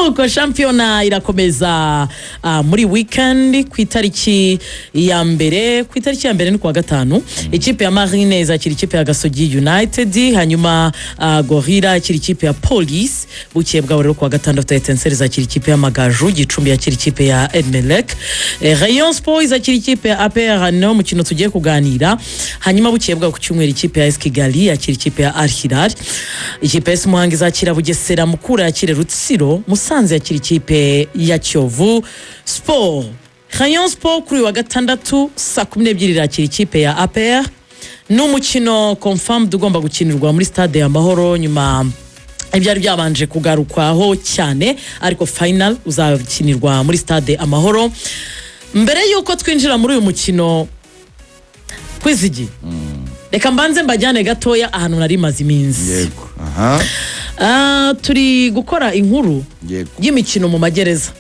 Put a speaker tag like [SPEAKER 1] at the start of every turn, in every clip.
[SPEAKER 1] nuko shampiyona irakomeza muri weekend ku itariki ya mbere ni kuwa gatanu. Ikipe ya Marine izakira ikipe ya Gasogi United, hanyuma Gorilla ikira ikipe ya Police. Bukeye bwa rero kuwa gatandatu Etincelles izakira ikipe ya Magaju, Gicumbi yakira ikipe ya Edmelec, Rayon Sport izakira ikipe ya APR. No mukino tugiye kuganira. Hanyuma bukeye bwa ku cyumweru ikipe ya AS Kigali yakira ikipe ya Al Hilal, ikipe ya Muhanga izakira Bugesera, Mukura yakira Rutsiro, Musanze yakira ikipe ya Kiyovu Sport. Rayon Sport kuri wa gatandatu saa 12 irakira ikipe ya APR. N'umukino confirmed ugomba gukinirwa muri stade ya Mahoro, nyuma ibyari byabanje kugarukwaho cyane, ariko final uzakinirwa muri stade Amahoro. Mbere yuko twinjira muri uyu mukino Kwizigi, reka mbanze mbajyane gatoya ahantu nari maze iminsi.
[SPEAKER 2] Yego.
[SPEAKER 1] Turi gukora inkuru y'imikino mu magereza.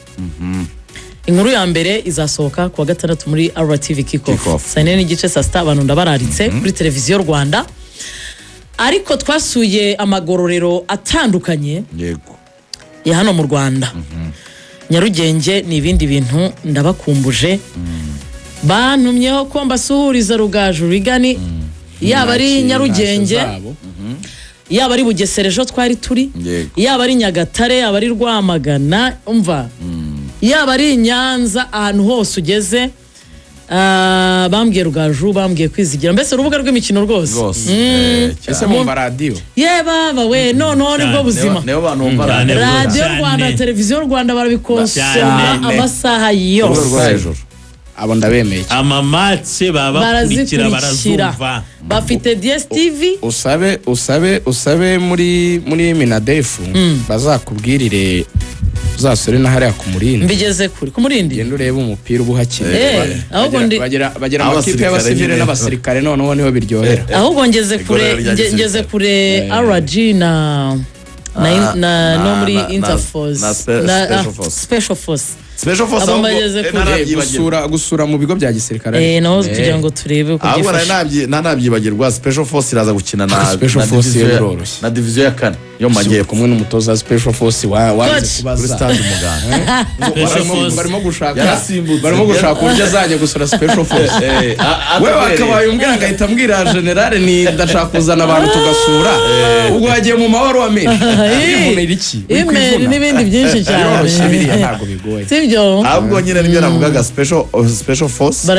[SPEAKER 1] Inkuru ya mbere izasohoka kuwa gatandatu muri RTV Kickoff saa 4 n'igice saa 6 abantu ndabararitse kuri televiziyo Rwanda. Ariko twasuye amagororero atandukanye ya hano mu Rwanda. Nyarugenge ni ibindi bintu ndabakumbuje. Bantumyeho ko mbasuhuriza Rugaju Rigani, yaba ari Nyarugenge, yaba ari Bugesera ejo twari turi, yaba ari Nyagatare, yaba ari Rwamagana, umva, yaba ari Nyanza, ahantu hose ugeze bambwiye Rugaju, bambwiye Kwizigira, mbese urubuga rw'imikino rwose.
[SPEAKER 3] Ese mu radio
[SPEAKER 1] baba we none nibwo buzima. Radio Rwanda, televiziyo Rwanda barabikonsoma amasaha yose.
[SPEAKER 3] Abo ndabemeye
[SPEAKER 1] amamatse babakurikira barazumva, bafite DSTV. Usabe
[SPEAKER 3] muri Minadefu bazakubwirire uzasore na hariya ku Murindi.
[SPEAKER 1] Mbigeze kuri ku Murindi
[SPEAKER 3] genda urebe umupira ubuhakire. Bagera amakipe y'abasivile n'abasirikare, noneho niho biryohera.
[SPEAKER 1] Ahubwo ngeze kure RG na no muri Interforce na Special Force
[SPEAKER 3] gusura mu bigo bya gisirikare.
[SPEAKER 1] Naho kugira ngo turebe uko
[SPEAKER 2] byifashe. Nabyibagirwa Special Force iraza gukina na division ya 4 yo magiye
[SPEAKER 3] kumwe n'umutoza wa Special Force wanze
[SPEAKER 2] kuri stade Umuganda.
[SPEAKER 3] barimo gushaka uburyo azajya gusura Special Force. We wakabaye umbwira ngahita mbwira general ni ndashaka kuzana abantu tugasura, ubwo wagiye mu mahoro wa menshi
[SPEAKER 1] email n'ibindi byinshi cyane.
[SPEAKER 3] Ntabwo bigoye
[SPEAKER 2] ahubwo nyine nibyo navugaga. Special Force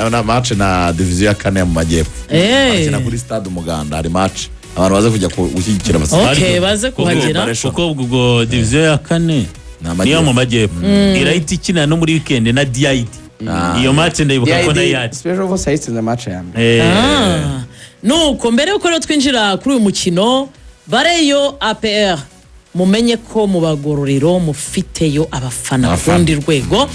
[SPEAKER 2] na match na division ya 4 mu majyepfo, bakina kuri stade Umuganda. Hari match abantu baze kujya gushyigikira
[SPEAKER 1] abasirikare, baze kuhagera
[SPEAKER 4] kuko ubwo division ya 4 niyo mu majyepfo irahita ikina no muri weekend na DID. Iyo match ndayibuka ko nayo
[SPEAKER 3] Special Force yitsinze match ya
[SPEAKER 1] nuko mbere yuko rero twinjira kuri uyu mukino Bareyo APR, mumenye ko mu bagororero mufiteyo abafana kundi rwego.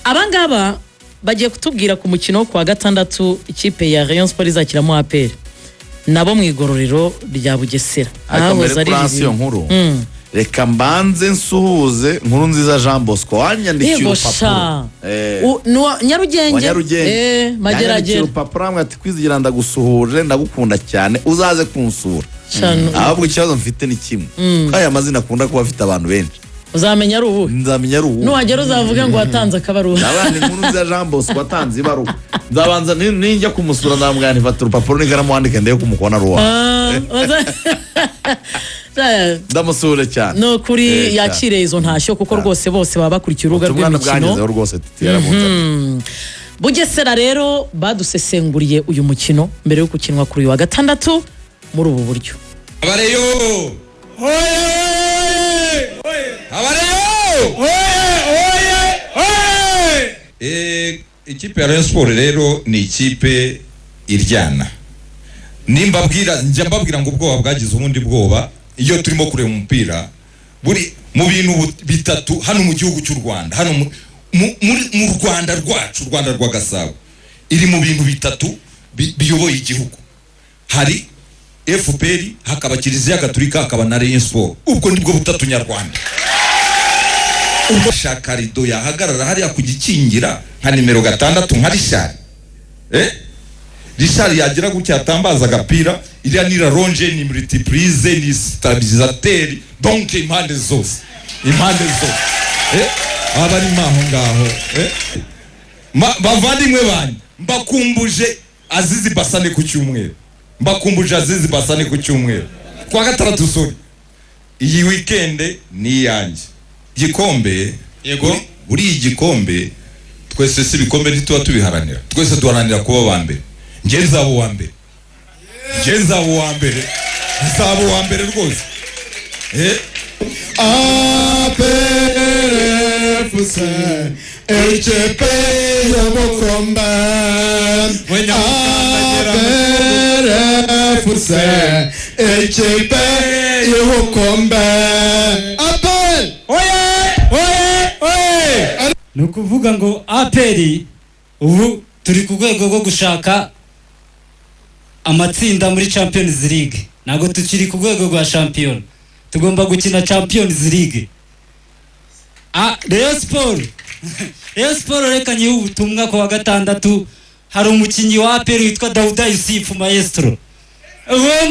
[SPEAKER 1] Abangaba bagiye kutubwira ku mukino kwa gatandatu ikipe ya Rayon Sport izakiramo APR, nabo mu igororero rya Bugesera.
[SPEAKER 2] Aho ari nkuru. Reka mbanze nsuhuze Nkuru Nziza Jean Bosco wanyandikiye urupapuro.
[SPEAKER 1] Nyarugenge mageragere
[SPEAKER 2] urupapuro amwe ati Kwizigira ndagusuhuje, ndagukunda cyane, uzaze kunsura. Ahubwo ikibazo mfite ni kimwe, aya mazina akunda kuba afite abantu benshi.
[SPEAKER 1] Uzamenya ari ubu?
[SPEAKER 2] Nzamenya ari ubu.
[SPEAKER 1] Nuhagera uzavuga ngo watanze akabaruwa.
[SPEAKER 2] Nabandi Nkuru Nziza Jean Bosco watanze ibaruwa. Nzabanza ninjya kumusura ndamugana ifata urupapuro n'ikaramu wandike ndeye kumukona ruwa. Ndamusure cyane.
[SPEAKER 1] No kuri yakire izo ntashyo kuko rwose bose baba bakurikiye urubuga rw'imikino. Bugesera rero badusesenguriye uyu mukino mbere yo gukinwa kuri wa gatandatu muri ubu buryo.
[SPEAKER 5] Abareyo ikipe ya Rayon Sport rero ni ikipe iryana. Njya mbabwira ngo ubwoba bwagize ubundi bwoba iyo turimo kureba umupira buri mu bintu bitatu hano mu gihugu cy'u Rwanda, hano mu Rwanda rwacu, Rwanda rwa Gasabo, iri mu bintu bitatu biyoboye igihugu. Hari FPR, hakaba Kiliziya Gatolika, hakaba na Rayon Sport. Ubwo nibwo butatu nyarwanda. Ushaka rido yahagarara hariya kugikingira nka nimero 6 nka Richard. Richard yagira gutya atambaza agapira, iriya ni ronge, ni multiplize, ni stabilisateur, donc impande zose. abari maho ngaho bavandimwe banyu mbakumbuje Azizi Basane ku cyumweru kwa gatandatu sori iyi weekend ni yanjye gikombe yego buri igikombe twese si bikombe ntituba tubiharanira twese duharanira kuba ba mbere nje nzabo wa mbere rwose
[SPEAKER 6] APRFC HP yobokomba APRFC HP yobokomba APR oye
[SPEAKER 7] ni ukuvuga ngo APR ubu turi ku rwego rwo gushaka amatsinda muri Champions League ntabwo tukiri ku rwego rwa shampiyona tugomba gukina Champions League. Rayon Sport reka nyihe ubutumwa ku wa gatandatu hari umukinnyi wa APR witwa Dauda Yusufu Maestro uwo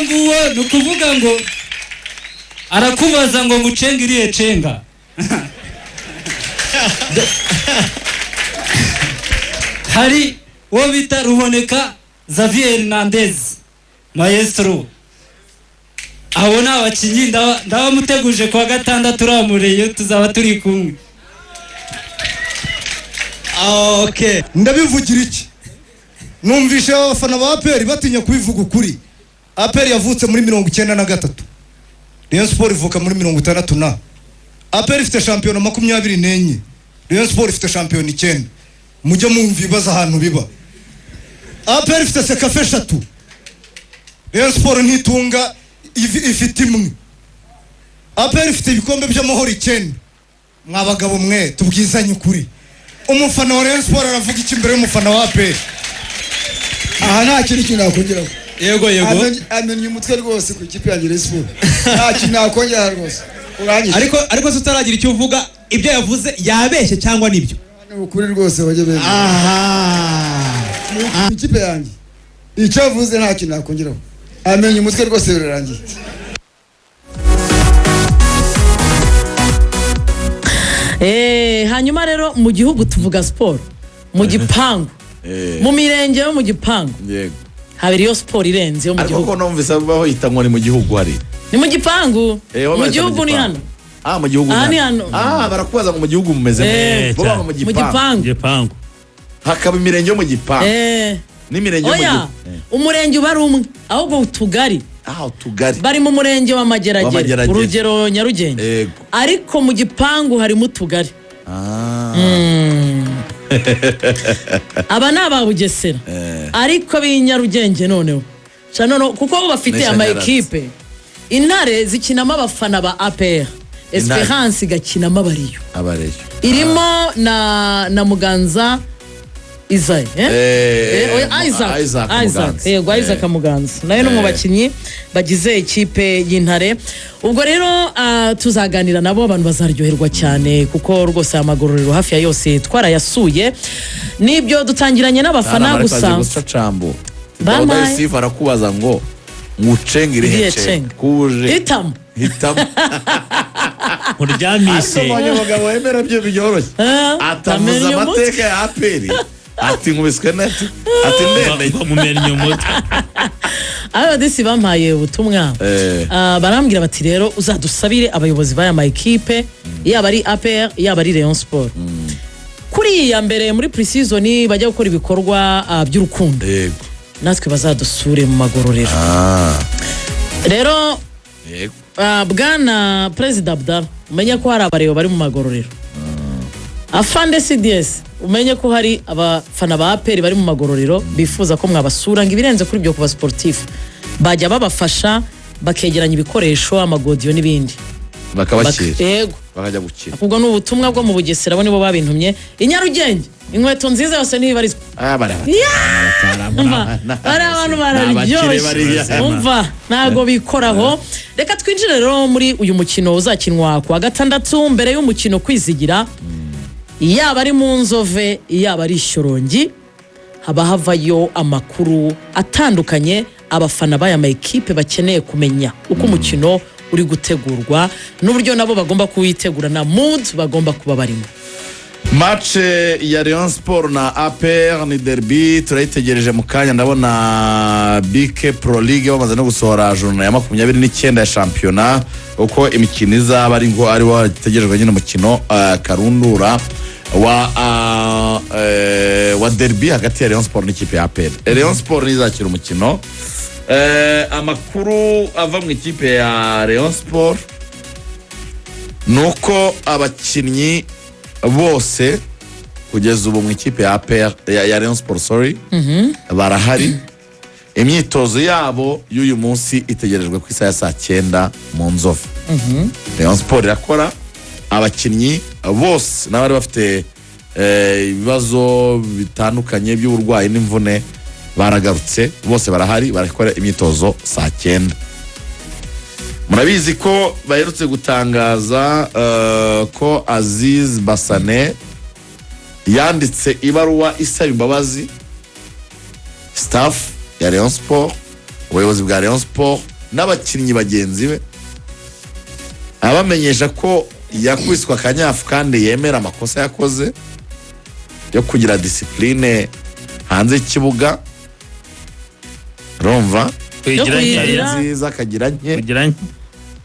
[SPEAKER 7] nguwo ni ukuvuga ngo arakubaza ngo ngucenga iriye cenga hari uwo bita Ruboneka Xavier Hernandez Maestro abo ni abakinnyi ndabamuteguje ku wa gatandatu uramureye tuzaba turi kumwe.
[SPEAKER 6] Okay, ndabivugira iki numvishe abafana ba APR batinya kubivuga ukuri. APR yavutse muri 1993 Rayon Sport ivuka muri 1964 APR ifite shampiyona 24 Rayon Sport ifite shampiyona 9 mujye mumva ibibazo ahantu biba. APR ifite sekafe 3 Rayon Sport ntitunga ifite imwe. APR ifite ibikombe by'amahoro 9 mwabagabo mwe tubwizanye ukuri. Umufana wa Rayon Sport aravuga iki imbere y'umufana wa APR? Aha nta kintu nakongeraho.
[SPEAKER 7] Yego
[SPEAKER 6] amenye umutwe rwose ku ikipe ya Rayon Sport. Nta kintu nakongera rwose.
[SPEAKER 8] Ariko tutaragira icyo uvuga ibyo yavuze yabeshye cyangwa nibyo?
[SPEAKER 6] Ni ukuri rwose waje bene. Ikipe yanjye icyo yavuze nta kintu nakongeraho. Amenye umutwe rwose birarangiye.
[SPEAKER 1] Hanyuma rero mu gihugu tuvuga sport mu gipangu mu mirenge yo mu gipangu
[SPEAKER 2] yego
[SPEAKER 1] habiri yo sport irenze yo mu gihugu.
[SPEAKER 2] Ariko numvise baho hitangwa ni mu gihugu hari.
[SPEAKER 1] Ni mu gipangu. Mu gihugu ni hano.
[SPEAKER 2] Mu gihugu
[SPEAKER 1] ni hano.
[SPEAKER 2] Barakubaza ngo mu gihugu mumeze neza. Bo mu
[SPEAKER 1] gipangu.
[SPEAKER 2] Hakaba imirenge yo mu gipangu. N'imirenge yo mu gihugu.
[SPEAKER 1] Umurenge ubari umwe ahubwo utugari.
[SPEAKER 2] Utugari.
[SPEAKER 1] Bari mu murenge wa Mageragere urugero Nyarugenge. Ariko mu gipangu harimo utugari. Aba ni aba Bugesera ariko b'inyarugenge noneho kuko bafite ama equipe. Intare zikinamo abafana ba APR, Esperance igakinamo abariyo irimo na Muganza Isaac Muganza nayo no mu bakinyi bagize ikipe y'Intare. Ubwo rero tuzaganira nabo abantu bazaryoherwa cyane kuko rwose amagororero hafi ya yose twarayasuye. Nibyo dutangiranye n'abafana gusa
[SPEAKER 2] Dauda Yusufu arakubaza ngo ngucengire hece kuje hitamo
[SPEAKER 4] uryamise
[SPEAKER 2] abanyamagabo wemera byo byoroshye atavuze amateka ya APR ati nkubiswe nati ati ndende
[SPEAKER 4] mumenye umutwe
[SPEAKER 1] abadisi bampaye ubutumwa barambwira bati rero uzadusabire abayobozi baya ma equipe yaba ari APR yaba ari Rayon Sport kuri ya mbere muri pre-season bajya gukora ibikorwa by'urukundo natwe bazadusure mu magororero. Rero bwana President Abdallah umenye ko hari abareo bari mu magororero. Afande CDS umenye ko hari abafana ba APR bari mu magororero bifuza ko mwabasura ngo ibirenze kuri byo kuba sportif bajya babafasha bakegeranya ibikoresho amagodiyo n'ibindi
[SPEAKER 2] bakabakira bakajya gukira.
[SPEAKER 1] Akubwo n'ubutumwa bwo mu Bugesera bo nibo babintumye Inyarugenge inkweto nziza yose ntibarizwa. Bari abantu bararyoshye umva ntago bikoraho. Reka twinjire rero muri uyu mukino uzakinwa ku wa gatandatu. Mbere y'umukino kwizigira yaba ari mu Nzove yaba ari Shyorongi haba havayo amakuru atandukanye abafana baya ma equipe bakeneye kumenya uko umukino uri gutegurwa n'uburyo nabo bagomba kuwitegura na mood bagomba kuba barimo.
[SPEAKER 2] Match ya Rayon Sport na APR ni derby turayitegereje mu kanya. Ndabona BK Pro League bamaze no gusohora journée ya 29 ya championnat uko imikino izaba ari ngo ari wategerejwe nyine umukino karundura wa derby hagati ya Rayon Sport n'ikipe ya APR. Rayon Sport nizakira umukino. Amakuru ava mu ikipe ya Rayon Sport nuko abakinnyi bose kugeza ubu mu ikipe ya APR ya Rayon Sport barahari. Imyitozo yabo y'uyu munsi itegerejwe ku isaha ya saa 9 mu Nzovu. Rayon Sport irakora, abakinnyi bose n'abari bafite ibibazo bitandukanye by'uburwayi n'imvune baragarutse, bose barahari barakora imyitozo saa 9. Murabizi ko baherutse gutangaza ko Aziz Basane yanditse ibaruwa isaba imbabazi staff ya Rayon Sport, ubuyobozi bwa Rayon Sport n'abakinnyi bagenzi be, abamenyesha ko yakwiswa akanyafu kandi yemera amakosa yakoze yo kugira discipline hanze y'ikibuga. Romva nziza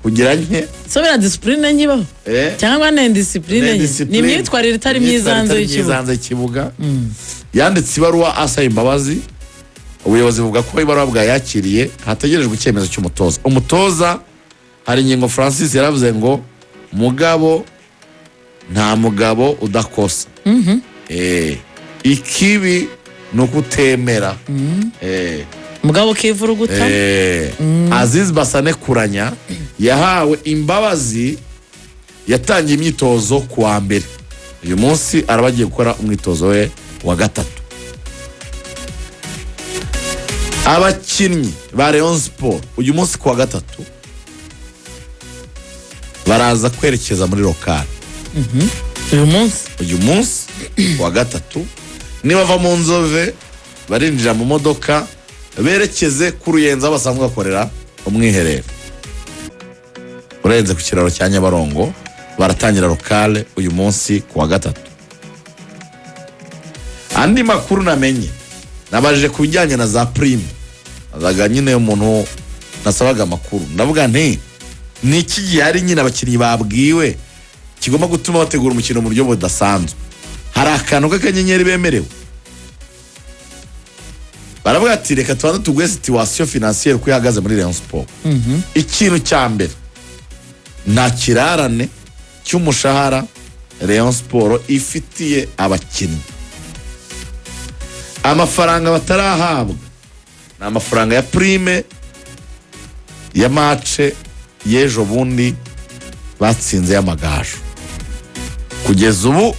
[SPEAKER 2] kugira nke
[SPEAKER 1] sobera discipline nyibaho cyangwa ne discipline ni imyitwarire itari myiza hanze
[SPEAKER 2] y'ikibuga. Yanditse ibaruwa asaba imbabazi, ubuyobozi buvuga ko ibaruwa bwayakiriye, hategerejwe icyemezo cy'umutoza. Umutoza hari ingingo Francis yaravuze ngo mugabo nta mugabo udakosa. Ikibi no kutemera.
[SPEAKER 1] Mugabo kivuruguta.
[SPEAKER 2] Aziz Basane Kuranya yahawe imbabazi, yatangiye imyitozo kuwa mbere. Uyu munsi arabagiye gukora umwitozo we wa gatatu. Abakinnyi ba Rayon Sport uyu munsi kuwa gatatu baraza kwerekeza muri lokal. Uyu munsi kuwa gatatu nibava mu Nzove barinjira mu modoka berekeze ku Ruyenzi basanzwe bakorera umwiherero. Urenze ku kiraro cya Nyabarongo baratangira lokale uyu munsi kuwa gatatu. Andi makuru namenye nabajije kubijyanye na za prime, azaga nyine umuntu nasabaga amakuru, ndavuga nti niki gihari nyine abakinnyi babwiwe kigomba gutuma bategura umukino mu buryo budasanzwe. Hari akantu k'akanyenyeri bemerewe, baravuga ati reka tubanze tuguhe situation financière ko ihagaze muri Rayon Sport. Ikintu cya mbere nta kirarane cy'umushahara Rayon Sport ifitiye abakinnyi. Amafaranga batarahabwa ni amafaranga ya prime ya match y'ejo bundi batsinze y'amagaju. Kugeza ubu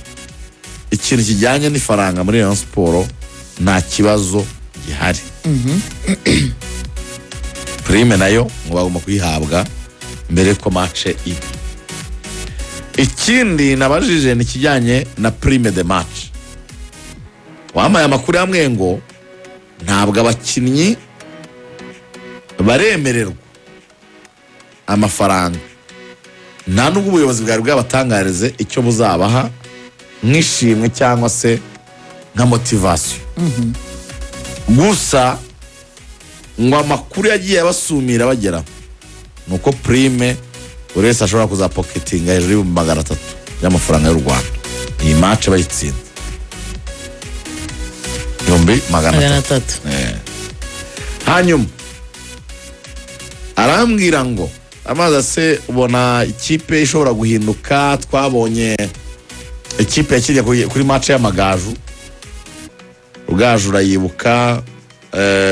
[SPEAKER 2] ikintu kijyanye n'ifaranga muri Rayon Sport nta kibazo gihari. Prime nayo bagomba kuyihabwa mbere ko match iba. Ikindi nabajije ni kijyanye na prime de match. Wamaye amakuru hamwe ngo ntabwo abakinnyi baremererwa amafaranga, nta nubwo ubuyobozi bwari bwabatangarize icyo buzabaha nk'ishimwe cyangwa se nka motivation. Gusa ngo amakuru yagiye abasumira bagera nuko prime buri wese ashobora kuzapoketinga hejuru y'300 y'amafaranga y'u Rwanda iyi match bayitsinze. 300. Hanyuma arambwira ngo amaze se ubona ikipe ishobora guhinduka. Twabonye ikipe yakiriye kuri match y'amagaju, Rugaju urayibuka,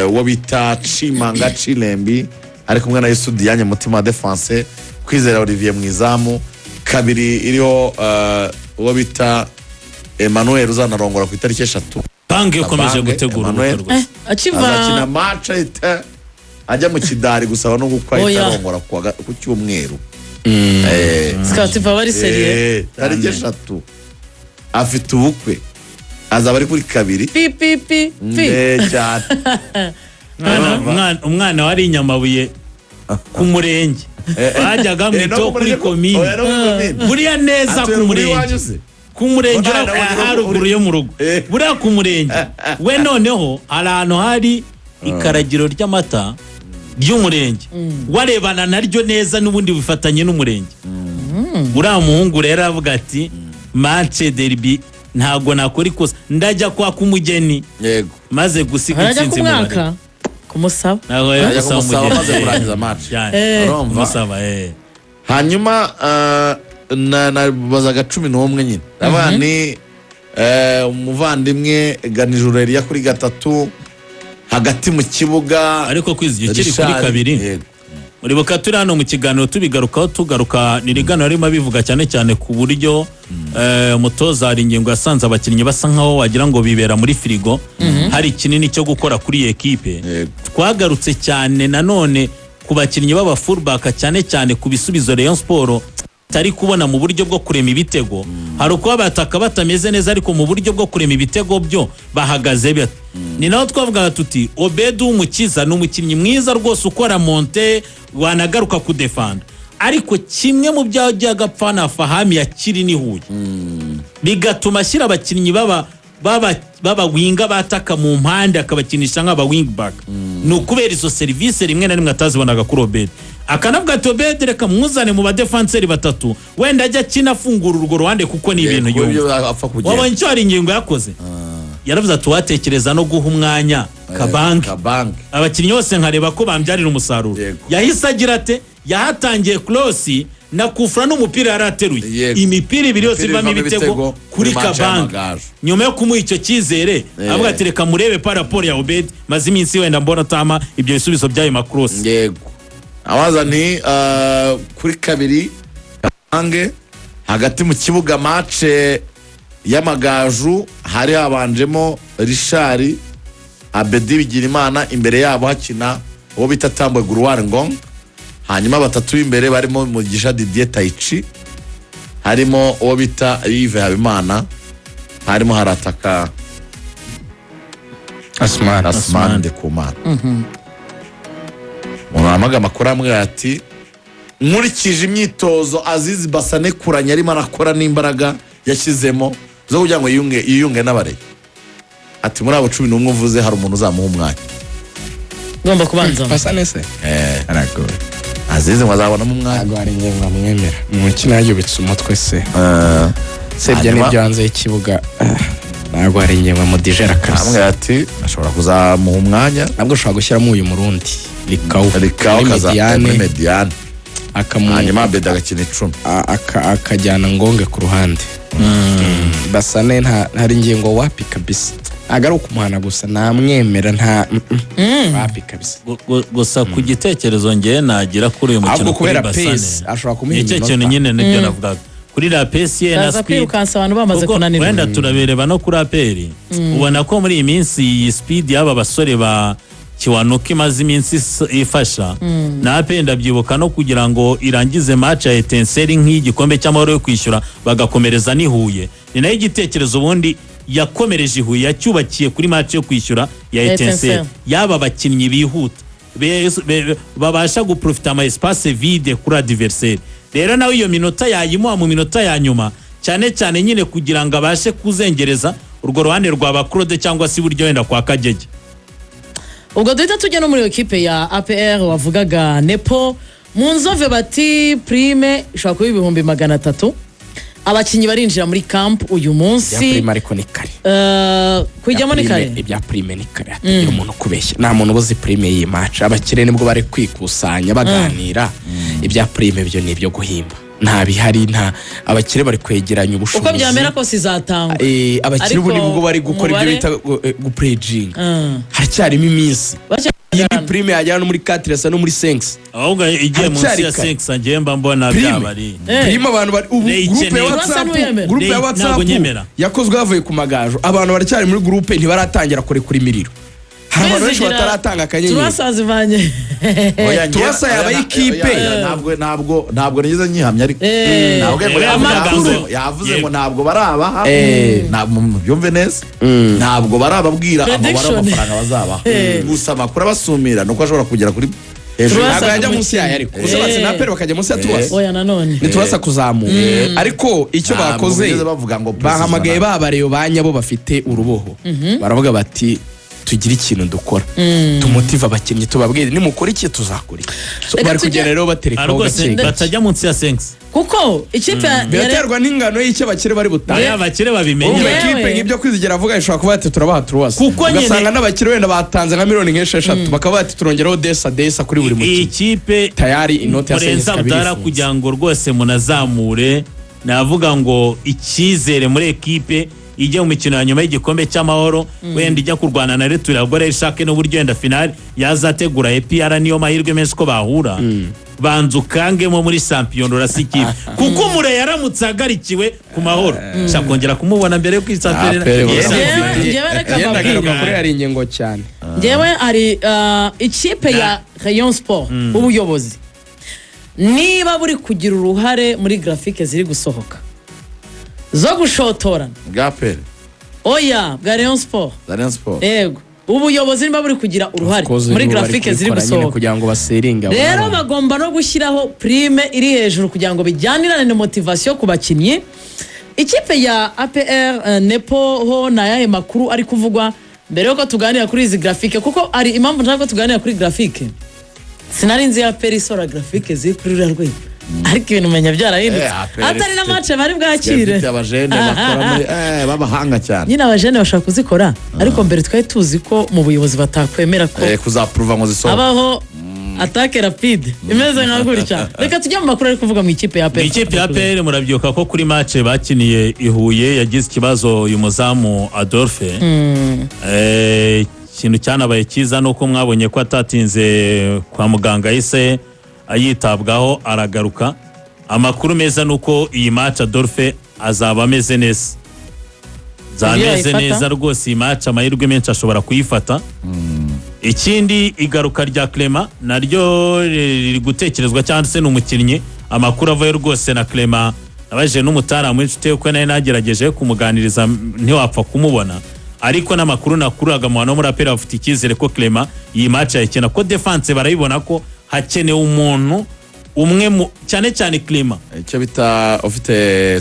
[SPEAKER 2] uwo bita Chimanga Chilembi ari kumwe na Yesu Dianye Mutima Defense, Kwizera Olivier Mwizamu, kabiri iriho uwo bita Emmanuel uzanarongora ku itariki 3.
[SPEAKER 4] Bange ukomeje gutegura urukorwa.
[SPEAKER 2] Azakina match ajya mu kidari gusaba no gukwa itarongora ku cyumweru.
[SPEAKER 1] Skativa bari seriye.
[SPEAKER 2] Tariki 3 afite ubukwe, azaba ari kuri kabiri.
[SPEAKER 4] Umwana wari Nyamabuye ku murenge bajyaga mu ito kuri komini buriya neza ku murenge ku murenge haruguru yo mu rugo buriya ku murenge we noneho hari ahantu hari ikaragiro ry'amata ry'umurenge warebana naryo neza n'ubundi bifatanye n'umurenge uriya muhungu rero avuga ati match derby ntago nakora ikosa ndajya kwa kumugeni
[SPEAKER 2] yego
[SPEAKER 4] maze gusiga intsinzi mu
[SPEAKER 1] mwaka kumusaba
[SPEAKER 4] ntago
[SPEAKER 2] kumusaba maze kurangiza match
[SPEAKER 4] kumusaba
[SPEAKER 2] hanyuma nabazaga 11 nyine abani umuvandimwe Ganijuru Elia kuri gatatu hagati mu kibuga
[SPEAKER 4] ariko kwizigye kiri kuri kabiri uribuka turi hano mu kiganiro tugaruka nirigano arimo bivuga cyane cyane ku buryo umutoza hari ingingo yasanze abakinnyi basa nkaho wagira ngo bibera muri firigo hari kinini cyo gukora kuri ekipe twagarutse cyane nanone ku bakinnyi b'aba fullback cyane cyane ku bisubizo Rayon Sport tari kubona mu buryo bwo kurema ibitego hari uko bataka batameze neza ariko mu buryo bwo kurema ibitego byo bahagaze bate ni naho twavuga tuti Obedu Umukiza ni umukinnyi mwiza rwose ukora monte wanagaruka ku defend ariko kimwe mu byajyaga pfana Fahami ya kiri ni Huye bigatuma ashyira abakinnyi baba winga bataka mu mpande akabakinisha nk'aba wing back ni ukubera izo service rimwe na rimwe atazibonaga kuri Obedu akanavuga ati Obedu reka mwuzane mu badefenseri batatu wenda ajya kinafungura urwo ruhande kuko ni ibintu yumva wabonye icyo hari ingingo yakoze yaravuze ati watekereza no guha umwanya Kabange abakinnyi bose nkareba ko bambyarira umusaruro yahise agira ate yahatangiye close na kufra n'umupira yarateruye imipira ibiri yose ivamo ibitego kuri Kabange nyuma yo kumuha icyo cyizere avuga ati reka murebe paraporo ya Obedu maze iminsi wenda mbona tama ibyo bisubizo byayo macross
[SPEAKER 2] yego awaza ni kuri kabiri Kabange hagati mu kibuga match y'amagaju hari habanjemo Richard Abedi Bigirimana imbere yabo hakina uwo bita Tambwe Guruwar Ngong hanyuma batatu imbere barimo Mugisha Didier Taichi harimo uwo bita Yves Habimana harimo harataka Asman de Kumana Muramaga makuru amwe ati nkurikije imyitozo Azizi Basane kuranya arimo arakora n'imbaraga yashyizemo zo kugira ngo yiyunge n'abare ati muri abo 11 uvuze hari umuntu uzamuha umwanya
[SPEAKER 1] ngomba kubanza
[SPEAKER 3] Basane se arago
[SPEAKER 2] Azizi mwazabona mu mwanya
[SPEAKER 3] agwara ingenga mwemera umukino yayubitse umutwe se sebye n'ibyo hanze y'ikibuga ntabwo hari ingenga mu dijera kabisa
[SPEAKER 2] amwe ati ashobora kuzamuha umwanya
[SPEAKER 3] nabwo ushobora gushyiramo uyu murundi
[SPEAKER 2] Likao kazakora Mediane hanyuma Abedi agakina 10
[SPEAKER 3] akajyana Ngonge ku ruhande Basane ntari ingingo wapi kabisa agaruka umuhana gusa namwemera nta wapi kabisa
[SPEAKER 4] gusa ku gitekerezo ngiye nagira kuri uyu mukino kuri Basane
[SPEAKER 3] ashobora kumuha
[SPEAKER 4] icyo kintu nyine nibyo navuga kuri la PSN na speed
[SPEAKER 1] abantu bamaze kunanira
[SPEAKER 4] wenda turabereba no kuri aperi ubona ko muri iyi minsi iyi speed y'aba basore ba Kiwanuka imaze iminsi ifasha na aperi ndabyibuka no kugira ngo irangize match ya Etincelle nk'igikombe cy'amahoro yo kwishyura bagakomereza ni Huye ni nayo igitekerezo ubundi yakomereje Huye yacyubakiye kuri match yo kwishyura ya Etincelle yaba abakinnyi bihuta babasha guprofita ama espace vide kuri adversaire rero nawe iyo minota yayimuha mu minota ya nyuma cyane cyane nyine kugira ngo abashe kuzengereza urwo ruhande rwa Bakrode cyangwa si buryo wenda kwa Kagege
[SPEAKER 1] ubwo duhita tujya no muri ekipe ya APR wavugaga Nepo mu nzove bati prime ishobora kuba 300 abakinnyi barinjira muri camp uyu munsi
[SPEAKER 3] ya prime ariko ni kare
[SPEAKER 1] kujyamo ni kare
[SPEAKER 3] ibya prime ni kare atagira umuntu kubeshya nta muntu ubuzi prime y'iyi match abakire nibwo bari kwikusanya baganira ibya prime byo ni ibyo guhimba nta bihari nta abakire bari kwegeranya ubushobozi
[SPEAKER 1] uko byamera ko sizatangwa
[SPEAKER 3] abakire buri bwo bari gukora ibyo bita guprejing haracyarimo iminsi iyi prime yajyana no muri 4 no muri 5
[SPEAKER 4] ahubwo igiye munsi ya 5 ngemba mbona byabari
[SPEAKER 3] prime abantu bari ubu groupe ya WhatsApp yakozwe havuye ku magajo abantu baracyari muri groupe ntibaratangira kure kuri miriro hari abantu benshi bataratanga akanyenyeri
[SPEAKER 1] turasazivanye
[SPEAKER 3] turasa yaba ikipe
[SPEAKER 2] ntabwo nigeze nyihamya ariko yavuze ngo ntabwo barabaha ntabwo byumve neza ntabwo barababwira amabara amafaranga bazabaha gusa amakuru abasumira nuko ashobora kugera kuri
[SPEAKER 3] ntabwo yajya munsi yayo ariko usobatse na APR bakajya munsi ya Tuwasa
[SPEAKER 1] oya nanone
[SPEAKER 3] ntitubasa kuzamuka ariko icyo bakoze bahamagaye babareyo banyabo bafite uruboho baravuga bati tugira ikintu dukora tumutiva abakinnyi tubabwire nimukora iki tuzakora bari kugera rero baterekaho gake
[SPEAKER 4] batajya munsi ya 5
[SPEAKER 1] kuko ikipe
[SPEAKER 3] biraterwa n'ingano y'icyo bakire bari butaye
[SPEAKER 4] abakire babimenye
[SPEAKER 3] ubu ekipe nk'ibyo kwizigera avuga ishobora kuba ati turabaha Tuwasa ugasanga n'abakire wenda batanze nka miliyoni nk'esheshatu bakaba bati turongeraho desa kuri buri mukinnyi
[SPEAKER 4] ikipe
[SPEAKER 3] tayari inoti ya
[SPEAKER 4] Murenza Abdara kugira ngo rwose munazamure navuga ngo icyizere muri ekipe ijye mu mikino ya nyuma y'igikombe cy'amahoro wenda ijya kurwana na Retu Iragore ishake n'uburyo wenda finale yazategura APR niyo mahirwe menshi ko bahura banza ukangemo muri champion rasikipe kuko Mure yaramutse agarikiwe ku mahoro shakongera kumubona mbere yo kwisafirira
[SPEAKER 3] yendagaruka kuri ari ingingo cyane
[SPEAKER 1] ngewe ari ikipe ya Rayon Sport ubuyobozi niba buri kugira uruhare muri graphique ziri gusohoka zo gushotorana
[SPEAKER 2] Gapere
[SPEAKER 1] oya bwa Rayon Sport yego ubuyobozi niba buri kugira uruhare muri graphique ziri gusohoka
[SPEAKER 3] kugira ngo baseringa
[SPEAKER 1] rero bagomba no gushyiraho prime iri hejuru kugira ngo bijyanirane na motivation ku bakinnyi ikipe ya APR Nepo ho na yahe makuru ari kuvugwa mbere yuko tuganira kuri izi graphique kuko ari impamvu nshaka ko tuganira kuri graphique sinari nzi APR isora graphique ziri kuri rwego ariko ibintu umenya byarahindutse atari na match bari bwakire
[SPEAKER 2] abajene bakora muri babahanga cyane
[SPEAKER 1] nyine abajene bashaka kuzikora ariko mbere twari tuzi ko mu buyobozi batakwemera ko
[SPEAKER 2] kuzaprova ngo zisohoke
[SPEAKER 1] abaho attaque rapide imeze nka gutya reka tujye mu makuru ari kuvuga mu ikipe ya APR
[SPEAKER 4] ikipe ya APR murabyoka ko kuri match bakiniye ihuye yagize ikibazo uyu muzamu Adolphe ikintu cyanabaye cyiza nuko mwabonye ko atatinze kwa muganga yise ayitabwaho aragaruka amakuru meza nuko iyi match Adolphe azaba ameze neza zameze neza rwose iyi match amahirwe menshi ashobora kuyifata ikindi igaruka rya Clement naryo riri gutekerezwa cyangwa se n'umukinnyi amakuru avayo rwose na Clement abaje n'umutara mu inshuti yuko naye nagerageje kumuganiriza ntiwapfa kumubona ariko n'amakuru nakuraga mu bantu muri APR bafite icyizere ko Clement iyi match yayikina ko defense barayibona ko hakenewe umuntu umwe cyane cyane Clement
[SPEAKER 2] icyo bita ufite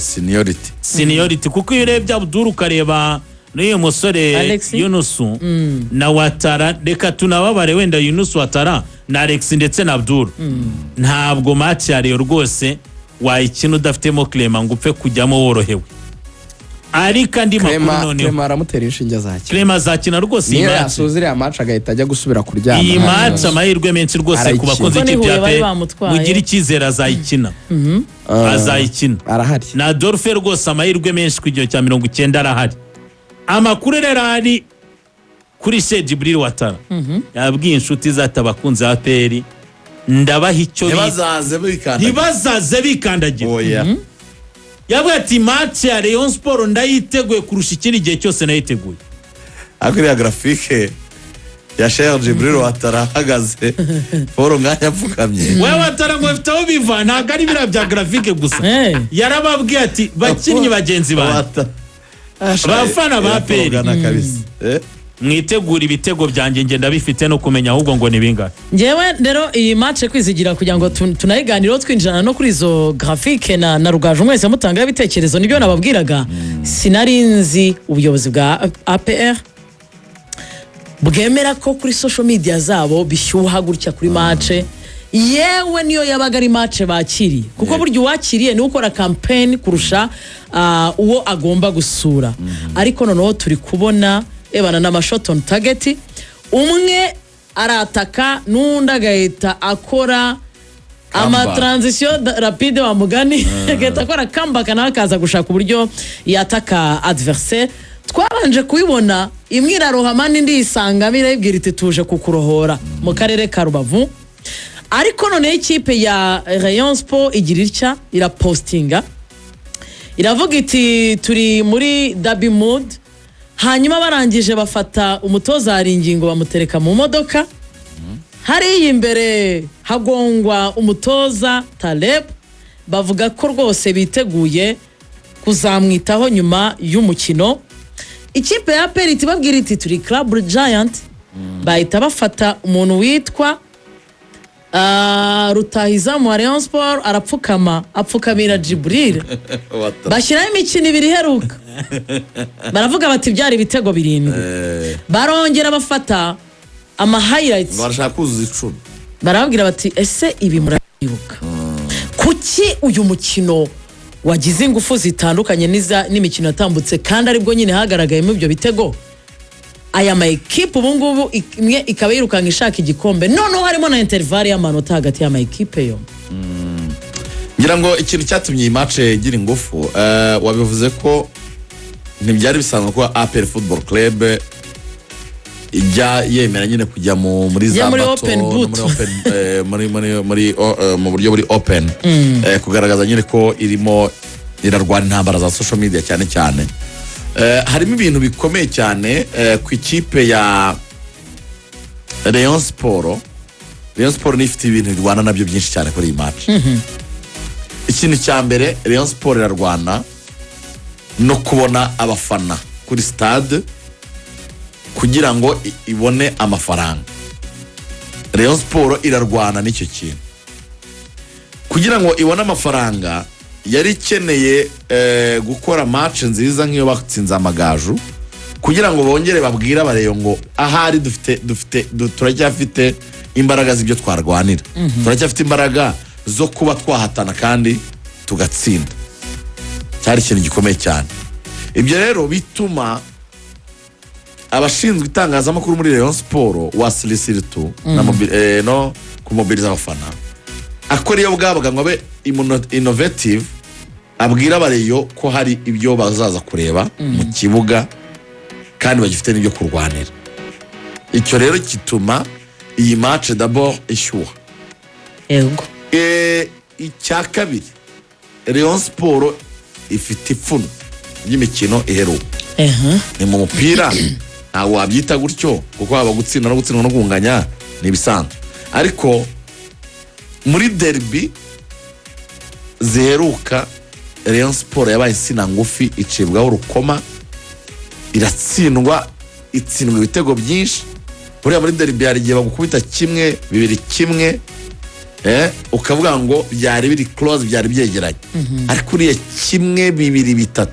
[SPEAKER 4] seniority kuko iyo urebye Abdul ukareba n'uyu musore Yunusu na Watara reka tunababare wenda Yunusu Watara na Alex ndetse na Abdul ntabwo match yariyo rwose wayikina udafitemo Clement ngo upfe kujyamo worohewe ariko andi makuru noneho
[SPEAKER 3] Clement aramutera inshinge azakina
[SPEAKER 4] Clement azakina rwose
[SPEAKER 3] iyi match yasuzire ya match agahita ajya gusubira kuryama
[SPEAKER 4] iyi match amahirwe menshi rwose ku bakozi ikipe ya APR mugira icyizere azayikina azayikina
[SPEAKER 3] arahari
[SPEAKER 4] na Adolphe rwose amahirwe menshi ku gihe cya 90 arahari amakuru rero ari kuri Sheikh Jibril Watara yabwiye inshuti zatabakunze APR ndabaha icyo ntibazaze bikandagira yabwiye ati match ya Rayon Sport ndayiteguye kurusha ikindi gihe cyose nayiteguye
[SPEAKER 2] akuriya graphique ya Sheikh Jibril Watara ahagaze Paul nganya apfukamye
[SPEAKER 4] wewe Watara ngo afite aho biva ntabwo ari bira bya graphique gusa yarababwiye ati bakinnyi bagenzi banjye abafana ba APR mwitegura ibitego byanjye ngenda bifite no kumenya ahubwo ngo nibingahe
[SPEAKER 1] ngewe rero iyi match kwizigira kugira ngo tunayiganiraho twinjirana no kuri izo graphique na Rugaju mwese mutanga ibitekerezo nibyo nababwiraga sinari nzi ubuyobozi bwa APR bwemera ko kuri social media zabo bishyuha gutya kuri match yewe niyo yabaga ari match bakiriye kuko buryo wakiriye ni ukora campaign kurusha uwo agomba gusura ariko noneho turi kubona ebana n'amashot on target umwe arataka n'undi agahita akora transition rapide wa mugani agahita akora comeback nawe akaza gushaka uburyo yataka adversaire twabanje kubibona imwe irarohama n'indi yisanga birayibwira iti tuje kukurohora mu karere ka Rubavu ariko none ikipe ya Rayon Sport igira itya irapostinga iravuga iti turi muri derby mood hanyuma barangije bafata umutoza hari ingingo bamutereka mu modoka hari imbere hagongwa umutoza Taleb bavuga ko rwose biteguye kuzamwitaho nyuma y'umukino ikipe ya APR itibabwira iti turi Club Giant bahita bafata umuntu witwa rutahizamu wa Rayon Sport apfukamira Jibril bashyiraho imikino 2 iheruka baravuga bati byari ibitego 7 barongera bafata highlights
[SPEAKER 2] barashaka kuzuza 10
[SPEAKER 1] barabwira bati ese ibi murabibuka kuki uyu mukino wagize ingufu zitandukanye n'imikino yatambutse kandi aribwo nyine hagaragayemo ibyo bitego aya ma equipe ubungubu imwe ikaba yirukanga ishaka igikombe noneho harimo na intervalle y'amanota hagati y'ama equipe yo
[SPEAKER 2] ngira ngo ikintu cyatumye iyi match igira ingufu wabivuze ko ntibyari bisanzwe ko APR Football Club ijya yemera nyine kujya muri za bato mu buryo buri open kugaragaza nyine ko irimo irarwana intambara za social media cyane cyane harimo ibintu bikomeye cyane ku ikipe ya Rayon Sport ni ifite ibintu irwana nabyo byinshi cyane kuri iyi match ikintu cya mbere Rayon Sport irarwana no kubona abafana kuri stade kugira ngo ibone amafaranga. Rayon Sport irarwana n'icyo kintu kugira ngo ibone amafaranga. Yari ikeneye gukora match nziza nk'iyo batsinze Amagaju kugira ngo bongere babwira abareyo ngo ahari turacyafite imbaraga z'ibyo twarwanira, turacyafite imbaraga zo kuba twahatana kandi tugatsinda. Cyari ikintu gikomeye cyane. Ibyo rero bituma abashinzwe itangazamakuru muri Rayon Sport wasilisiritu no kumobiliza abafana akora iyo bwabaga ngo abe innovative abwira abareyo ko hari ibyo bazaza kureba mu kibuga kandi bagifite n'ibyo kurwanira. Icyo rero kituma iyi match d'abord ishyuha.
[SPEAKER 1] Yego.
[SPEAKER 2] Icya kabiri Rayon Sport ifite ipfuno y'imikino iheruka. Ni mu mupira ntabwo wabyita gutyo kuko haba gutsinda no kunganya ni ibisanzwe, ariko muri derby ziheruka Rayon Sport yabaye insina ngufi icibwaho urukoma iratsindwa ibitego byinshi. Buriya muri derby hari igihe bagukubita 1-2 ukavuga ngo byari biri close byari byegeranye, ariko uriye 1-2-3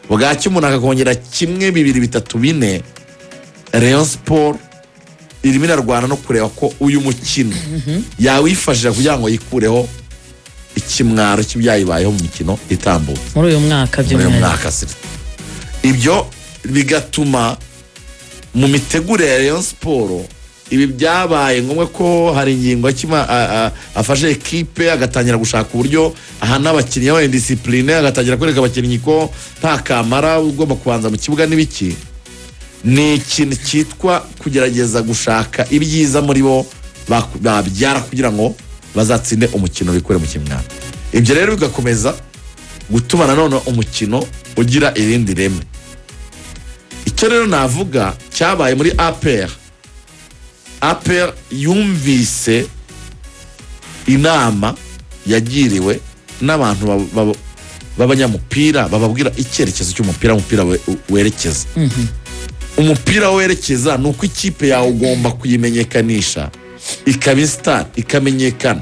[SPEAKER 2] bwacyo umuntu akakongera 1-2-3-4 Rayon Sport irimo irarwana no kureba ko uyu mukino yawifashije kugira ngo yikureho ikimwaro cy'ibyayibayeho mu mikino itambutse
[SPEAKER 1] muri uyu mwaka
[SPEAKER 2] ibyo bigatuma mu mitegurire ya Rayon Sport ibi byabaye ngombwa ko hari ingingo afashe equipe agatangira gushaka uburyo ahana abakinnyi ba indiscipline agatangira kwereka abakinnyi ko nta kamara ugomba kubanza mu kibuga n'ibiki. Ni ikintu cyitwa kugerageza gushaka ibyiza muri bo babyara kugira ngo bazatsinde umukino bikore mu kimwana. Ibyo rero bigakomeza gutuma nanone umukino ugira irindi reme. Icyo rero navuga cyabaye muri APR yumvise inama yagiriwe n'abantu b'abanyamupira bababwira icyerekezo cy'umupira werekeza. Umupira werekeza nuko ikipe yawe ugomba kuyimenyekanisha ikaba star ikamenyekana.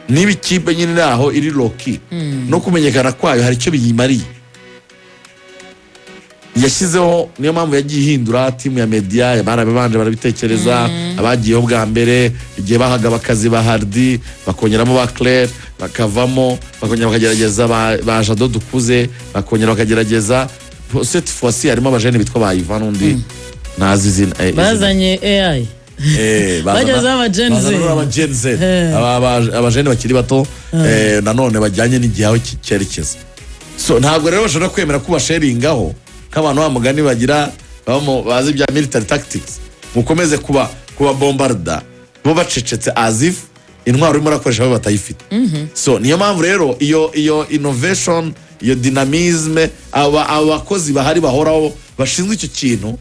[SPEAKER 2] Niba ikipe nyine naho iri loki no kumenyekana kwayo hari icyo biyimariye. Yashyizeho niyo mpamvu yagiye ihindura timu ya media barabanje barabitekereza abagiyeho bwa mbere igihe bahaga bakazi ba Hardy bakongeramo ba Claire bakavamo bakongera bakagerageza ba Jado Dukuze bakongera bakagerageza cette fois-ci harimo abajene bitwa ba Ivan undi nazi izina
[SPEAKER 1] bazanye AI bageze
[SPEAKER 2] Gen Z abajene bakiri bato nanone bajyanye n'igihe aho cyerekeza. So ntabwo rero bashobora kwemera ko basharingaho nk'abantu bamugani bagira bazi bya military tactics mukomeze kuba bombarda bo bacecetse azif intwaro urimo urakoresha abo batayifite. So niyo mpamvu rero iyo innovation iyo dynamisme abakozi bahari bahoraho bashinzwe icyo kintu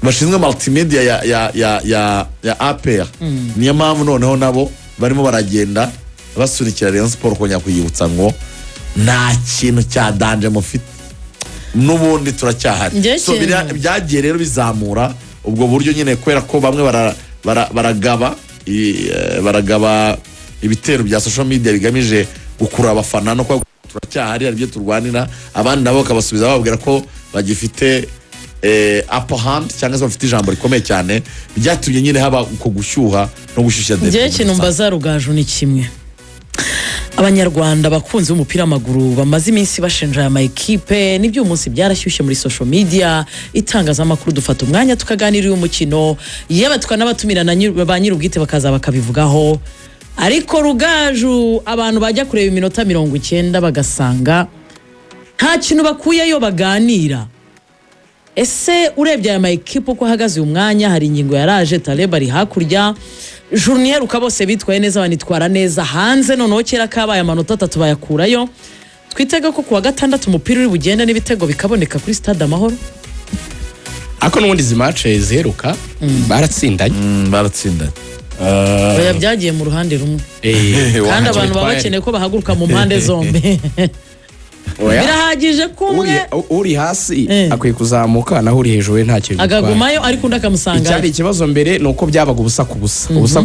[SPEAKER 2] bashinzwe multimedia ya APR niyo mpamvu noneho nabo barimo baragenda basurikira Rayon Sport kongera kuyibutsa ngo nta kintu cya danje mufite n'ubundi turacyahari. So byagiye rero bizamura ubwo buryo nyine kwera ko bamwe baragaba baragaba ibitero bya social media bigamije gukurura abafana no kwa turacyahari aribyo turwanira abandi nabo kabasubiza bababwira ko bagifite upper hand cyangwa se bafite ijambo rikomeye cyane byatumye nyine haba uko gushyuha no gushyushya
[SPEAKER 1] ngiye kintu mbaza Rugaju ni kimwe abanyarwanda bakunze umupira w'amaguru bamaze iminsi bashinja aya mayikipe n'ibyo umunsi byarashyushye muri social media itangazamakuru dufata umwanya tukaganira uyu mukino yewe tukanabatumira na ba nyir'ubwite bakaza bakabivugaho ariko Rugaju abantu bajya kureba iminota 90 bagasanga nta kintu bakuyeyo baganira. Ese urebye aya mayikipe uko ahagaze uyu mwanya hari ingingo yaraje Taleb ari hakurya Journier ukabose bitwaye neza banitwara neza hanze noneho kera kabaye amanota 3 bayakurayo twitega ko kuwa gatandatu umupira uri bugende n'ibitego bikaboneka kuri Stade Amahoro.
[SPEAKER 3] Ako n'ubundi izi match ziheruka
[SPEAKER 2] baratsindanye
[SPEAKER 1] oya byagiye mu ruhande rumwe kandi abantu baba bakeneye ko bahaguruka mu mpande zombi birahagije kumwe
[SPEAKER 3] uri hasi akwiye kuzamuka naho uri hejuru nta kintu
[SPEAKER 1] agagumayo ariko ndakamusanga
[SPEAKER 3] cyari ikibazo mbere nuko byabaga ubusa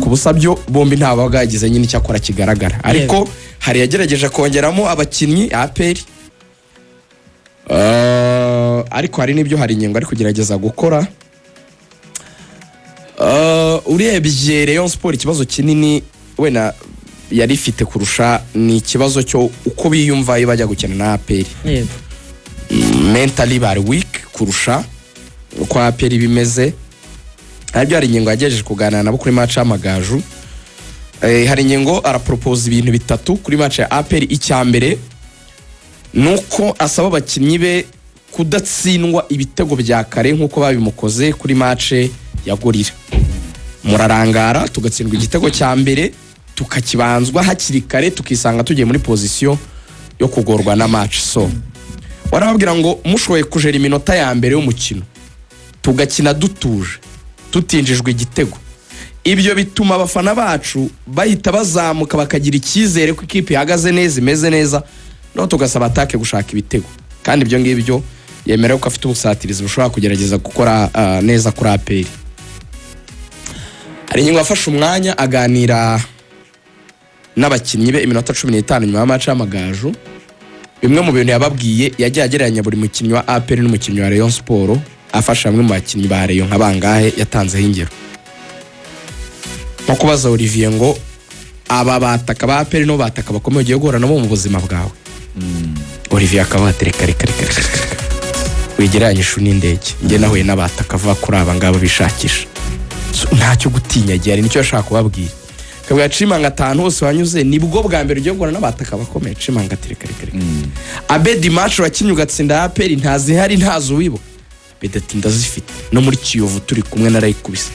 [SPEAKER 3] ku busa byo bombi nta bagagize nyine cyakora kigaragara ariko hari yagerageje kongeramo abakinnyi APR ariko hari nibyo hari inyengo ari kugerageza gukora urebye Rayon Sport ikibazo kinini wena yari ifite kurusha ni ikibazo cyo uko biyumva bajya gukina na APR mentally bari weak kurusha uko APR bimeze aribyo hari inyengo yagejeje kuganira nabo kuri match y'Amagaju hari inyengo arapropose ibintu bitatu kuri match ya APR icyambere nuko asaba abakinnyi be kudatsindwa ibitego bya kare nkuko babimukoze kuri match ya Gorira murarangara tugatsindwa igitego cya mbere tukakibanzwa hakiri kare tukisanga tugiye muri position yo kugorwa na match so warababwira ngo mushoboye kujera iminota ya mbere y'umukino tugakina dutuje tutinjijwe igitego ibyo bituma abafana bacu bahita bazamuka bakagira icyizere ko ikipe ihagaze neza imeze neza no tugasaba atake gushaka ibitego kandi ibyo ngibyo yemerewe ko afite ubusatirizi bushobora kugerageza gukora neza kuri APR. Hari nyingo afashe umwanya aganira n'abakinnyi be iminota 15 nyuma ya match y'Amagaju bimwe mu bintu yababwiye yagiye agereranya buri mukinnyi wa APR n'umukinnyi wa Rayon Sport afasha bamwe mu bakinnyi ba Rayon nkabangahe yatanzeho ingero nko kubaza Olivier ngo aba bataka ba APR no bataka bakomeye ugiye guhura nabo mu buzima bwawe Olivier akaba atereka reka wegeranye ishu n'indege nge nahuye n'abataka va kuri aba ngabo bishakisha ntacyo gutinya gihe nicyo yashaka kubabwira kabwa Chimanga 5 hose wanyuze nibwo bwa mbere ugiye guhura n'abataka bakomeye Chimanga tereka Abedi match wakinnye ugatsinda APR ntazihari ntazo wibo Abedi ati ndazifite no muri Kiyovu turi kumwe narayikubise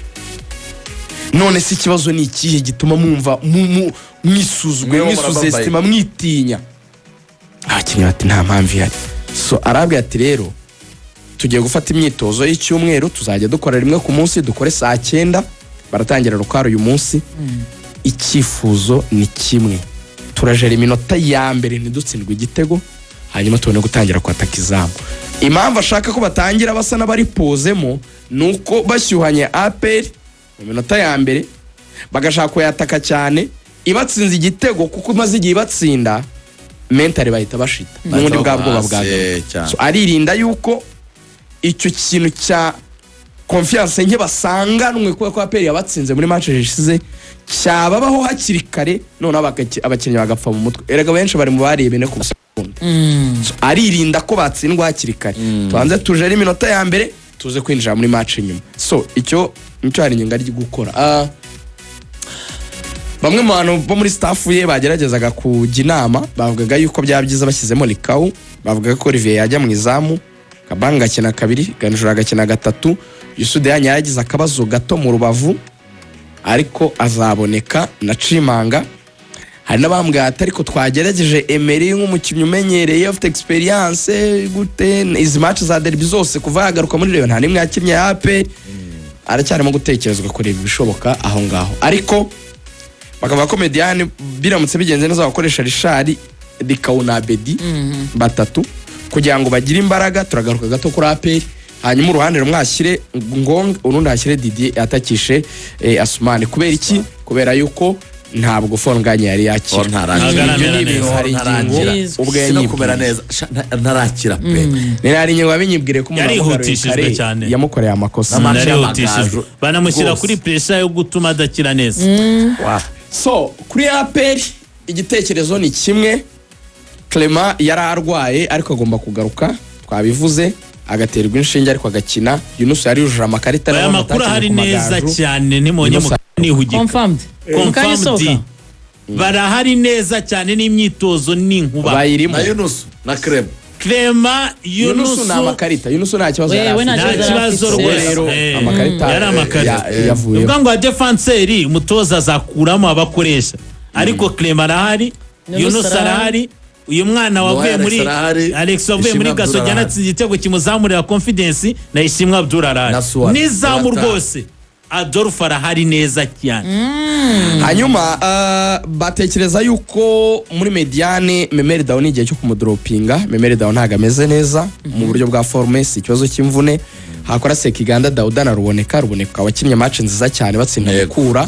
[SPEAKER 3] none si kibazo ni ikihe gituma mwumva mwisuzugwe mwisuzestima mwitinya abakinnyi bati nta mpamvu ihari so arabwe ati rero tugiye gufata imyitozo y'icyumweru tuzajya dukora rimwe ku munsi dukore saa 9 baratangira rukaro uyu munsi icyifuzo ni kimwe turajera iminota ya mbere ntidutsindwe igitego hanyuma tubone gutangira kwataka izamu impamvu ashaka ko batangira basa n'abari pozemo nuko bashyuhanye APR mu minota ya mbere bagashaka kuyataka cyane ibatsinze igitego kuko maze igihe batsinda mentally bahita bashita n'ubundi bwabwoba bwaje so aririnda yuko icyo kintu cya confiance nke basanganwe kuko APR yabatsinze muri match zishize cyababaho hakiri kare none abakinnyi bagapfa mu mutwe erega benshi bari mu barebe ne ku seconde so aririnda ko batsindwa hakiri kare tubanze tujere iminota ya mbere tuze kwinjira muri match nyuma so icyo hari inyenga ari gukora bamwe mu bantu bo muri staff ye bageragezaga kujya inama bavugaga yuko byabyiza bashyizemo Likau bavugaga ko Olivier yajya mu izamu Kabanga akina 2 Ganjura agakina 3 Yusude yanyagize akabazo gato mu Rubavu ariko azaboneka na Chimanga hari nabambwa atari ko twagerageje Emery nk'umukinnyi umenyereye afite experience gute izi match za derby zose kuva yagaruka muri Rayon nta nimwe yakinnye APR aracyarimo gutekerezwa kureba ibishoboka aho ngaho ariko bakaba ko Mediane biramutse bigenze neza bakoresha Richard Likau na Abedi batatu kugira ngo bagire imbaraga turagaruka gato kuri APR hanyuma uruhande rumwe hashyire Ngong urundi hashyire Didier atakishe Asumani. Kubera iki? Kubera yuko ntabwo Fonganya yari yakira.
[SPEAKER 2] Ntarangira
[SPEAKER 3] ubwo
[SPEAKER 2] kumera neza ntarakira pe.
[SPEAKER 3] Nari nywa binyibwire ko
[SPEAKER 4] yarihutishijwe cyane,
[SPEAKER 3] yamukoreye amakosa.
[SPEAKER 4] Yarihutishijwe banamushyira kuri pressure yo gutuma adakira neza.
[SPEAKER 3] So kuri APR igitekerezo ni kimwe, Clement yari arwaye ariko agomba kugaruka, twabivuze, agaterwa inshinge ariko agakina. Yunus yari yujuje amakarita
[SPEAKER 4] aya makuru hari neza cyane, nimonye mu nihugika
[SPEAKER 1] confirmed
[SPEAKER 4] barahari neza cyane, n'imyitozo n'inkuba
[SPEAKER 3] bayirimo
[SPEAKER 2] na Yunus na
[SPEAKER 4] Clement.
[SPEAKER 3] Yunus na amakarita, Yunus nta kibazo
[SPEAKER 1] wewe
[SPEAKER 4] nta kibazo rwose,
[SPEAKER 3] amakarita
[SPEAKER 4] yari amakarita
[SPEAKER 3] yavuye.
[SPEAKER 4] ubwo ngo defenseur umutoza azakuramo abakoresha, ariko Clement arahari, Yunus arahari, uyu mwana wavuye muri Alex wavuye muri Gasogi yanatsinze igitego kimuzamurira confidence na Ishimwe Abdul arahari, nizamu rwose Adolphe arahari neza cyane.
[SPEAKER 3] Hanyuma batekereza yuko muri Mediane Memeri Dawo igihe cyo kumudropinga. Memeri Dawo ntago ameze neza mu buryo bwa forme, si ikibazo cy'imvune. Hakora Sekiganda Dauda na Ruboneka wakinnye match nziza cyane batsinda Mukura.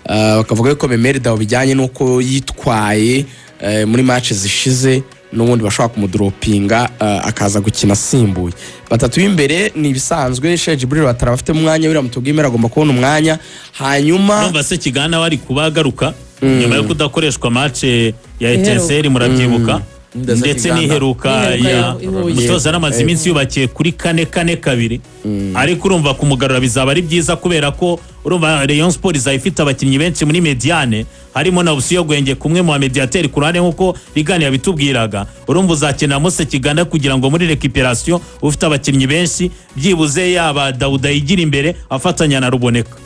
[SPEAKER 3] Bakavuga ko Memeri Dawo bijyanye nuko yitwaye muri match zishize n'ubundi bashobora kumudropinga akaza gukina asimbuye. Batatu b'imbere ni ibisanzwe, Sheikh Jibril batara bafite umwanya, William Tugimera agomba kubona umwanya. Hanyuma
[SPEAKER 4] numva se Kigana wari kubagaruka nyuma yo kudakoreshwa match ya ETSR murabyibuka, ndetse n'iheruka ya mutoza n'amazi iminsi yubakiye kuri 4-4-2, ariko urumva kumugarura bizaba ari byiza kubera ko urumva Rayon Sport izayifite abakinnyi benshi muri Mediane, harimo na Busiyo Gwenge kumwe mu mediateur ku ruhande nkuko Rigani yabitubwiraga. Urumva uzakina Mose Kiganda kugira ngo muri recuperation ufite abakinnyi benshi byibuze yaba Dauda yigira imbere afatanya na Ruboneka.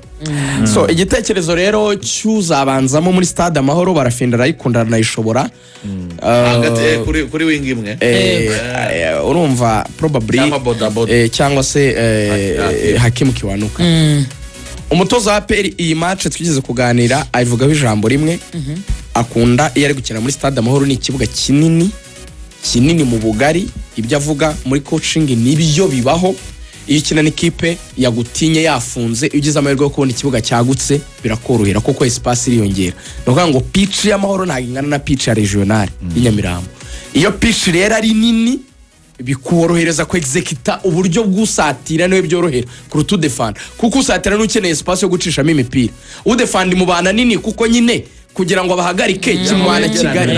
[SPEAKER 3] So igitekerezo rero cyuzabanzamo muri Stade Amahoro barafinda rayikunda nayishobora
[SPEAKER 2] kuri wing imwe
[SPEAKER 3] urumva probably cyangwa se Hakim Kiwanuka. Umutoza wa APR iyi match twigeze kuganira ayivugaho ijambo rimwe, akunda iyo ari gukina muri Stade Amahoro ni ikibuga kinini mu bugari. Ibyo avuga muri coaching nibyo bibaho, iyo ukina n'ikipe yagutinye yafunze, iyo ugize amahirwe yo kubona ikibuga cyagutse birakorohera kuko espace iriyongera. Nukuvuga ngo pitch y'Amahoro ntabwo ingana na pitch ya regional y'Inyamirambo. Iyo pitch rero ari nini bikorohereza ko executa uburyo bw'usatira niwe byorohera kuruta udefanda, kuko usatira n'ukeneye espace yo gucishamo imipira. Udefanda mu bana nini kuko nyine kugira ngo abahagarike kimwana Kigali.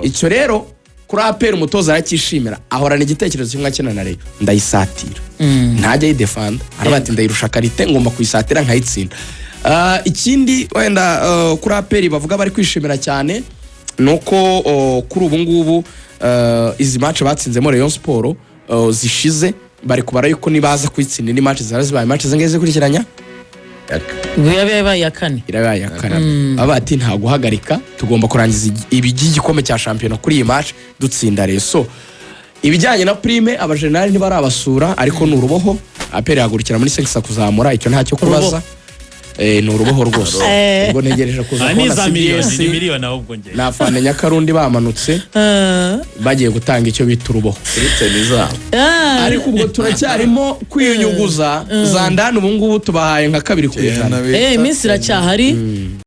[SPEAKER 3] Icyo rero kuri APR umutoza arakishimira, ahorana igitekerezo kimwe akina na Rayon, ndayisatira ntajya yidefanda, arabati ndayirusha karite ngomba kuyisatira nkayitsinda. Ikindi wenda kuri APR bavuga bari kwishimira cyane nuko kuri ubu ngubu izi match batsinzemo Rayon Sport zishize bari kubara yuko nibaza kwitsinda ni match zarazibaye match zengeze kurikiranya
[SPEAKER 1] yabaye ya kane
[SPEAKER 3] abati nta guhagarika, tugomba kurangiza igikombe cya shampiyona kuri iyi match dutsinda Rayon. So ibijyanye na prime abajenerali ntibarabasura, ariko ni uruboho APR yagurikira muri sexa kuzamura, icyo ntacyo kubaza. Ni uruboho rwose ubwo ntegereje kuza
[SPEAKER 4] kubona miliyoni ahubwo ngiye
[SPEAKER 3] nafane Nyakarundi bamanutse bagiye gutanga icyo bita uruboho, ariko ubwo turacyarimo kwiyunyuguza za ndani. Ubu ngubu tubahaye nka 2%.
[SPEAKER 1] Iminsi iracyahari.